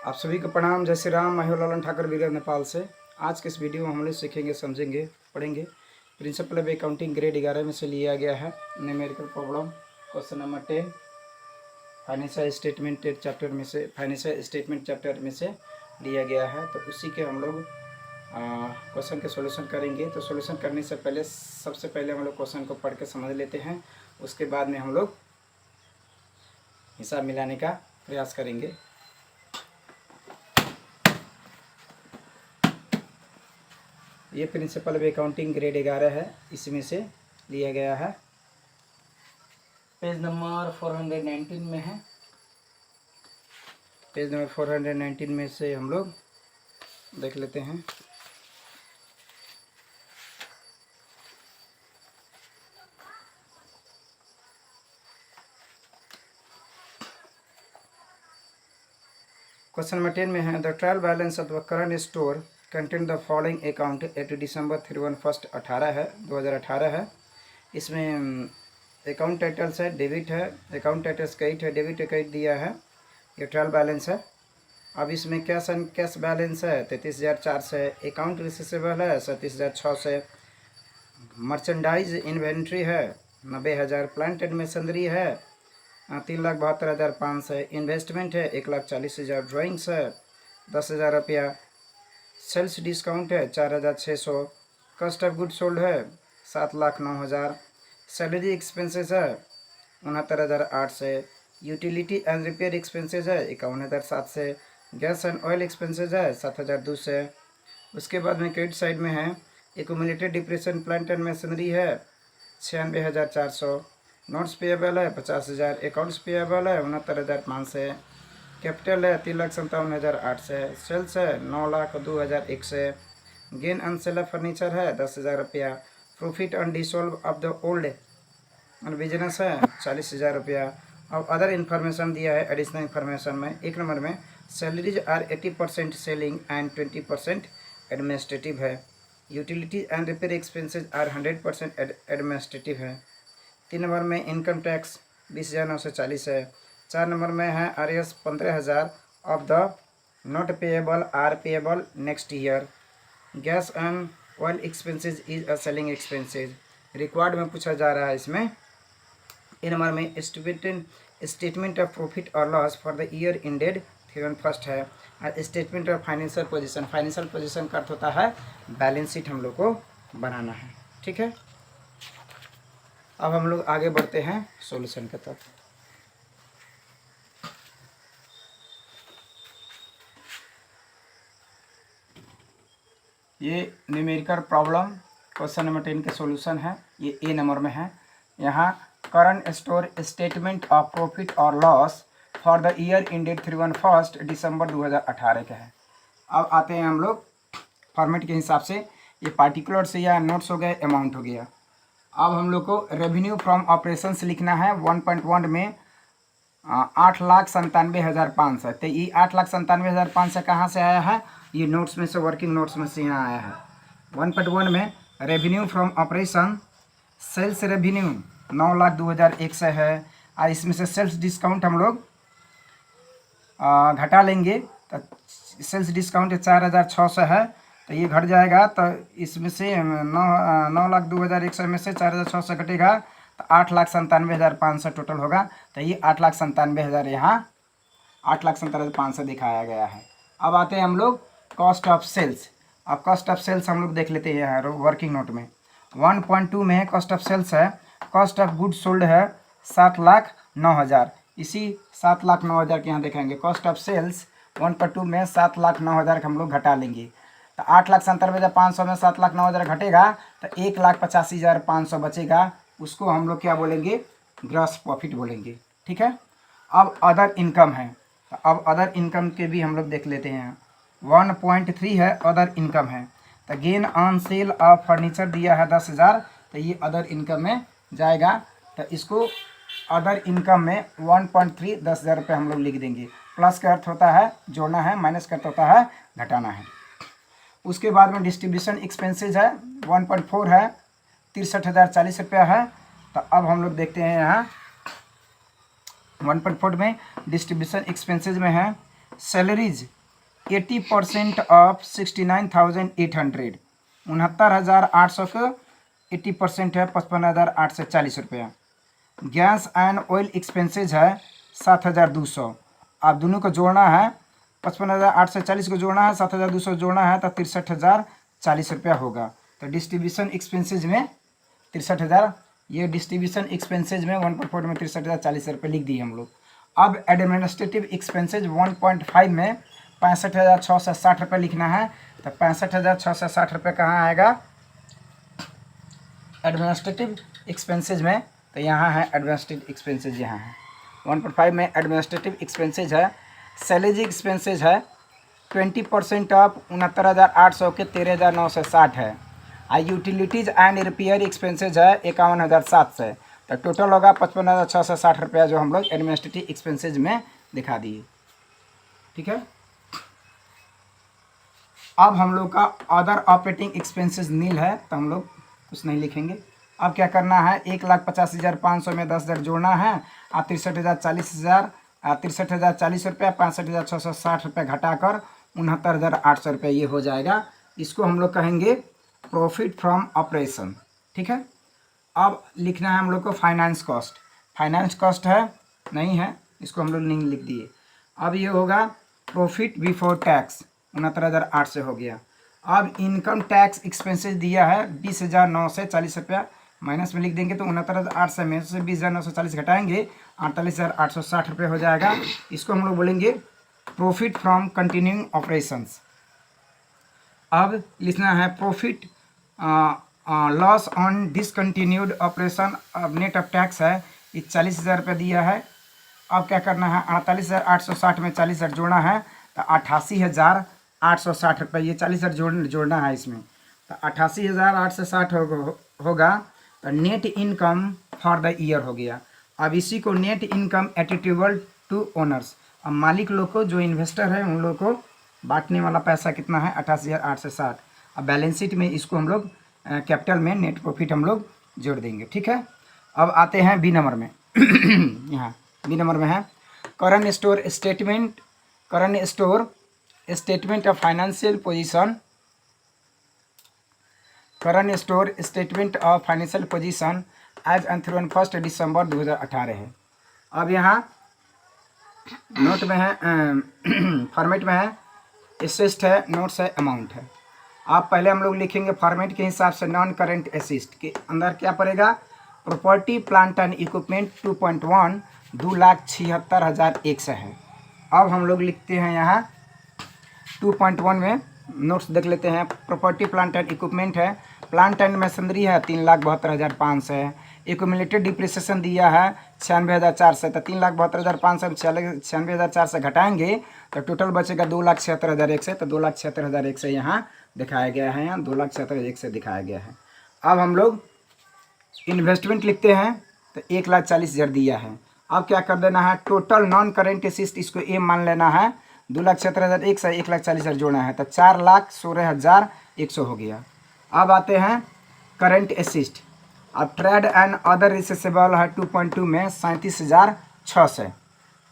आप सभी को प्रणाम। जय श्री राम। मैं हूं ललन ठाकुर बिगर नेपाल से। आज के इस वीडियो में हम लोग सीखेंगे, समझेंगे, पढ़ेंगे प्रिंसिपल ऑफ अकाउंटिंग ग्रेड 11 में से लिया गया है numerical problem question number 10 financial statement chapter में से लिया गया है। तो उसी के हम लोग क्वेश्चन के सॉल्यूशन करेंगे। तो सॉल्यूशन करने से पहले सबसे पहले हम लोग क्वेश्चन को पढ़ के समझ लेते हैं, उसके बाद में हम लोग हिसाब मिलाने का प्रयास करेंगे। ये प्रिंसिपल ऑफ अकाउंटिंग ग्रेड 11 है, इसमें से लिया गया है। पेज नंबर 419 में है। पेज नंबर 419 में से हम लोग देख लेते हैं। क्वेश्चन नंबर 10 में है, the trial balance of the current store content the following account at December 31 18 है 2018 है। इसमें अकाउंट टाइटल्स है, डेबिट है, अकाउंट टाइटल्स क्रेडिट है, डेबिट क्रेडिट दिया है। ये ट्रायल बैलेंस है। अब इसमें कैश एंड कैश बैलेंस है 33,004 से, अकाउंट रिसीवेबल है 37,006 से, मर्चेंडाइज इन्वेंट्री है 90,000, प्लांट एंड मशीनरी है 3,72,500, इन्वेस्टमेंट है 1,40,000, ड्राइंग्स है 10,000 रुपया, सेल्स डिस्काउंट है 4,600, कॉस्ट ऑफ गुड सोल्ड है 7,09,000, सैलरी एक्सपेंसेस है 69,008 से, यूटिलिटी एंड रिपेयर एक्सपेंसेस है 51,007 से, गैस एंड ऑयल एक्सपेंसेस है 7,002 से। उसके बाद में क्रेडिट साइड में है, accumulated depression plant and machinery है 96,400, नोट्स पेएबल है 50,000, अकाउंट्स पेएबल है 69,500 से, कैपिटल है 3,57,008 से, सेल्स है 9,02,001 से, gain and sale of furniture है 10,000 रुपया, profit on dissolve of the old business है 40,000 रुपया। अब अदर इन्फॉर्मेशन दिया है एडिशनल इन्फॉर्मेशन में। एक नंबर में salaries are 80% selling and 20% administrative है। Utility and repair expenses are 100% administrative है। 3 नंबर में इनकम टैक्स 20,940 है। 4 नंबर में है RS 15,000 of the not payable are payable next year. Gas and oil expenses is a selling expenses. Required में पूछा जा रहा है इसमें। ए नंबर में स्टेटमेंट ऑफ प्रॉफिट और loss for the year ended 31 है। और statement of financial position, financial position का अर्थ होता है बैलेंस शीट हम लोग को बनाना है। ठीक है, अब हम लोग आगे बढ़ते हैं सॉल्यूशन की तरफ। ये न्यूमेरिकल प्रॉब्लम क्वेश्चन नंबर 10 के सॉल्यूशन है। ये ए नंबर में है। यहाँ current store statement of profit और loss for the year ended 31 दिसंबर 2018 का है। अब आते हैं हम लोग फॉर्मेट के हिसाब से। ये पार्टिकुलर से या नोट्स हो गए, अमाउंट हो गया। अब हम लोग को रेवेन्यू फ्रॉम ऑपरेशंस लिखना है। 1.1 में 8,97,500। तो ये 8,97,500 कहाँ से आया है? ये नोट्स में से, वर्किंग नोट्स में से यहाँ आया है। 1.1 में revenue from operation sales revenue 9,02,001 से है। और इसमें से सेल्स डिस्काउंट हम लोग घटा लेंगे। तो सेल्स डिस्काउंट 4,600 है, तो ये घट जाएगा। तो इसमें से 9,02,001 में से 4,600 घटेगा तो 8,97,500 टोटल होगा। तो ये 8,97,000 यहाँ 8,97,500 दिखाया गया है। अब आते हैं हम लोग कॉस्ट ऑफ सेल्स। अब कॉस्ट ऑफ सेल्स हम लोग देख लेते हैं यहाँ वर्किंग नोट में। 1.2 में कॉस्ट ऑफ सेल्स है, कॉस्ट ऑफ गुड सोल्ड है 7,09,000। इसी 7,09,000 के यहाँ देखेंगे कॉस्ट ऑफ सेल्स 1.2 में 7,09,000 हम लोग घटा लेंगे। तो 8,97,500 में 7,09,000 घटेगा तो 1,85,500 बचेगा। उसको हम लोग क्या बोलेंगे? ग्रॉस प्रॉफिट बोलेंगे। ठीक है, अब अदर इनकम है। तो अब अदर इनकम के भी हम लोग देख लेते हैं। 1.3 है अदर इनकम है। तो gain on sale of furniture दिया है 10,000, तो ये अदर इनकम में जाएगा। तो इसको अदर इनकम में 1.3 10,000 रुपये हम लोग लिख देंगे। प्लस का अर्थ होता है जोड़ना है, माइनस का अर्थ होता है घटाना है। उसके बाद में डिस्ट्रीब्यूशन एक्सपेंसेज है 1.4 है, 63,040 रुपया है। तो अब हम लोग देखते हैं यहाँ 1.4 में डिस्ट्रीब्यूशन एक्सपेंसेज में है सैलरीज 80% ऑफ 69,800, 69,800 का 80% है 55,840 रुपया। गैस एंड ऑयल एक्सपेंसेज है 7,200। आप दोनों को जोड़ना है, 55,840 को जोड़ना है, 7,200 जोड़ना है तो 63,040 रुपया होगा। तो डिस्ट्रीब्यूशन एक्सपेंसेज में 63,000, ये डिस्ट्रीब्यूशन एक्सपेंसेज में 1.4 में 63,040 रुपये लिख दिए हम लोग। अब एडमिनिस्ट्रेटिव एक्सपेंसेज 1.5 में 65,660 रुपये लिखना है। तो 65,660 रुपये कहाँ आएगा एडमिनिस्ट्रेटिव एक्सपेंसेज में? तो यहाँ है एडमिनिस्ट्रेटिव एक्सपेंसेज, यहाँ है 1.5 में एडमिनिस्ट्रेटिव एक्सपेंसेज है। सैलरी एक्सपेंसेज है 20% ऑफ 69,800 के 13,960 है। यूटिलिटीज़ एंड रिपेयर एक्सपेंसेज है 51,700। तो टोटल होगा 55,660 रुपया जो हम लोग एडमिनिस्ट्रेटिव एक्सपेंसेज में दिखा दिए। ठीक है, अब हम लोग का अदर ऑपरेटिंग एक्सपेंसेस नील है तो हम लोग कुछ नहीं लिखेंगे। अब क्या करना है, 1,50,500 में 10,000 जोड़ना है और 63,040 रुपया 65,660 रुपये घटाकर 69,800 रुपये ये हो जाएगा। इसको हम लोग कहेंगे प्रॉफिट फ्रॉम ऑपरेशन। ठीक है, अब लिखना है हम लोग को फाइनेंस कॉस्ट। फाइनेंस कॉस्ट है नहीं है, इसको हम लोग नहीं लिख दिए। अब ये होगा प्रॉफिट बिफोर टैक्स 69,800 हो गया। अब इनकम टैक्स एक्सपेंसेस दिया है 20,940 रुपया, माइनस में लिख देंगे तो 69,800 में से 20,940 घटाएंगे 48,860 रुपये हो जाएगा। इसको हम लोग बोलेंगे प्रॉफिट फ्रॉम कंटिन्यूइंग ऑपरेशंस। अब लिखना है profit loss on discontinued operation. अब नेट ऑफ टैक्स है ये 40,000 रुपये दिया है। अब क्या करना है, 48,860 में 40,000 जोड़ना है तो 88,860 रुपये, ये 40,000 जोड़ना है इसमें तो 88,860 होगा। तो net income for the year हो गया। अब इसी को net income attributable to owners, अब मालिक लोग को जो इन्वेस्टर है उन लोग को बांटने वाला पैसा कितना है 88,860। अब बैलेंस शीट में इसको हम लोग कैपिटल में नेट प्रॉफिट हम लोग जोड़ देंगे। ठीक है, अब आते हैं बी नंबर में। यहाँ बी नंबर में है current store statement, current store statement of financial position, current store statement of financial position as on 31 दिसंबर 2018 है। अब यहाँ नोट में है फॉर्मेट में है एसेस्ट है, नोट्स है, अमाउंट है। आप पहले हम लोग लिखेंगे फॉर्मेट के हिसाब से नॉन करेंट एसिस्ट के अंदर क्या पड़ेगा, प्रॉपर्टी प्लांट एंड इक्विपमेंट 2.1 2,76,100 है। अब हम लोग लिखते हैं यहाँ 2.1 में नोट्स देख लेते हैं। प्रॉपर्टी प्लांट एंड इक्विपमेंट है, प्लांट एंड मशीनरी है 3,72,500 है। एक्यूमुलेटेड डिप्रिसिएशन दिया है 96,400, तो 3,72,500 96,400 घटाएंगे तो टोटल बचेगा 2,76,100। तो 2,76,100 यहाँ दिखाया गया है, यहाँ 2,76,100 दिखाया गया है। अब हम लोग इन्वेस्टमेंट लिखते हैं तो 1,40,000 दिया है। अब क्या कर देना है, टोटल नॉन करेंट एसिस्ट इसको ए मान लेना है, 2,76,100 1,40,000 जोड़ना है तो 4,16,100 हो गया। अब आते हैं करेंट एसिस्ट। अब ट्रेड एंड अदर रिसीवेबल है 2.2 में 37,600।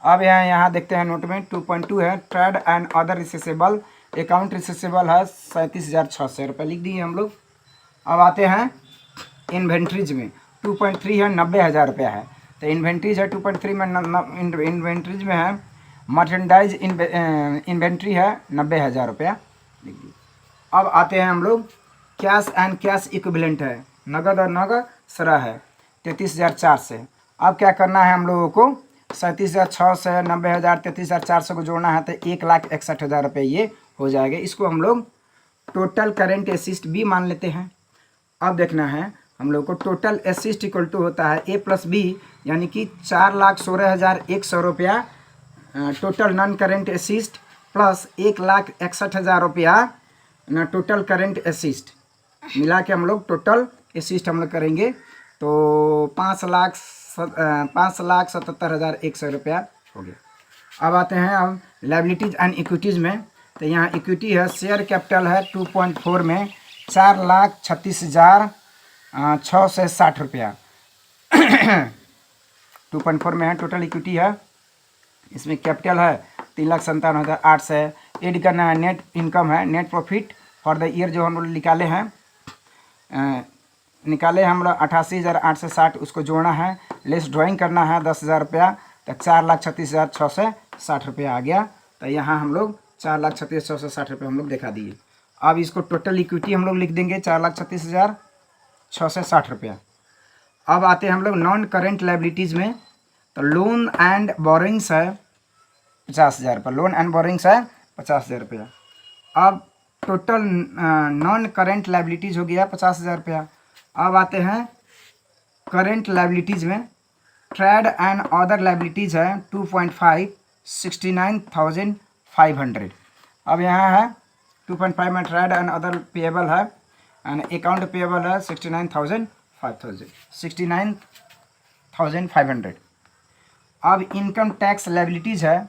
अब यहाँ देखते हैं नोट में 2.2 है trade and other receivable, account receivable है 37,600 रुपये लिख दिए हम लोग। अब आते हैं इन्वेंट्रीज में 2.3 है 90,000 रुपया है। तो इन्वेंट्रीज है 2.3 में इन्वेंट्रीज में है मर्चेंडाइज इन्वेंट्री है 90,000 रुपया लिख दिए। अब आते हैं हम लोग कैश एंड कैश इक्विवेलेंट है, नगद और नगद सरा है 33,400। अब क्या करना है हम लोगों को, 37,600 90,000 33,400 को जोड़ना है तो 1,61,000 रुपये ये हो जाएगा। इसको हम लोग टोटल करेंट एसिस्ट भी मान लेते हैं। अब देखना है हम लोग को टोटल एसिस्ट इक्वल टू होता है ए प्लस बी, यानी कि 4,16,100 रुपया total non current assist plus 1,61,000 रुपया ना टोटल करेंट एसिस्ट मिला के हम लोग टोटल एसिस्ट हम लोग करेंगे तो 5,77,100 रुपया हो गया। अब आते हैं अब लायबिलिटीज़ एंड इक्विटीज़ में, तो यहाँ इक्विटी है शेयर कैपिटल है 2.4 में 4,36,660 रुपया 2.4 में है टोटल इक्विटी है। इसमें कैपिटल है 3,57,800 है। एड करना है, नेट इनकम है, net profit for the year जो हम लोग निकाले हैं हम लोग 88,860, उसको जोड़ना है, लेस ड्राइंग करना है 10,000 रुपया, तो 4,36,660 रुपया आ गया। तो यहाँ हम लोग 4,36,660 रुपये हम लोग दिखा दिए। अब इसको टोटल इक्विटी हम लोग लिख देंगे 4,36,660 रुपया। अब आते हैं हम लोग नॉन करेंट लाइबिलिटीज़ में, तो लोन एंड बोरिंग्स है 50,000 रुपये, लोन एंड बोरिंग्स है 50,000 रुपया। अब टोटल नॉन करेंट लाइबिलिटीज़ हो गया 50,000 रुपया। अब आते हैं करेंट लाइबिलिटीज़ में, ट्रेड एंड अदर लाइबिलिटीज़ है 2.5, 69,500। अब यहाँ है 2.5 में ट्रेड एंड अदर पेएबल है एंड अकाउंट पेएबल है 69,500। अब इनकम टैक्स लाइबिलिटीज़ है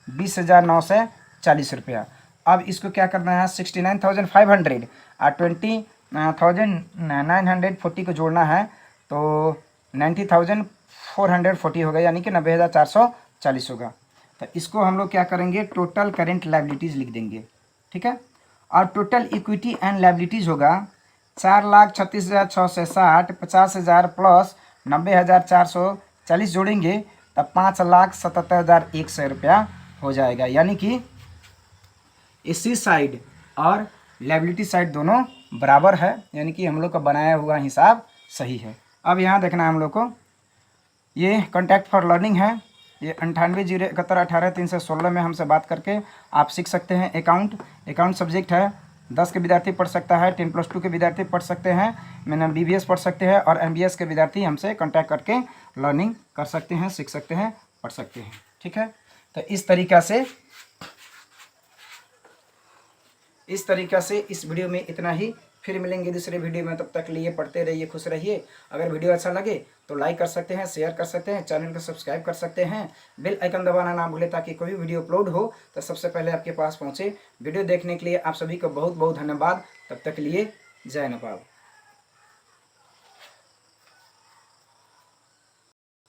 20,940 रुपया। अब इसको क्या करना है, 69,500 और 20,940 को जोड़ना है, तो 90,440 होगा, यानी कि 90,440 होगा। तो इसको हम लोग क्या करेंगे, टोटल करेंट लाइबिलिटीज़ लिख देंगे, ठीक है। और टोटल इक्विटी एंड लाइबिलिटीज़ होगा 4,36,660, 50,000 प्लस 90,440 जोड़ेंगे तो 5,77,100 रुपया हो जाएगा। यानी कि इसी साइड और लाइबिलिटी साइड दोनों बराबर है, यानी कि हम लोग का बनाया हुआ हिसाब सही है। अब यहाँ देखना है हम लोग को, ये कॉन्टैक्ट फॉर लर्निंग है, ये 98,071,18,316 में हमसे बात करके आप सीख सकते हैं। अकाउंट सब्जेक्ट है, 10 के विद्यार्थी पढ़ सकता है, 10+2 के विद्यार्थी पढ़ सकते हैं, मैंने BBS पढ़ सकते हैं, और MBS के विद्यार्थी हमसे कॉन्टैक्ट करके लर्निंग कर सकते हैं, सीख सकते हैं, पढ़ सकते हैं, ठीक है। तो इस तरीक़ा से इस वीडियो में इतना ही। फिर मिलेंगे दूसरे वीडियो में, तब तक लिए पढ़ते रहिए, खुश रहिए। अगर वीडियो अच्छा लगे तो लाइक कर सकते हैं, शेयर कर सकते हैं, चैनल को सब्सक्राइब कर सकते हैं, बेल आइकन दबाना ना भूलें ताकि कोई भी वीडियो अपलोड हो तो सबसे पहले आपके पास पहुंचे। वीडियो देखने के लिए आप सभी को बहुत बहुत धन्यवाद। तब तक लिए जय नेपाल।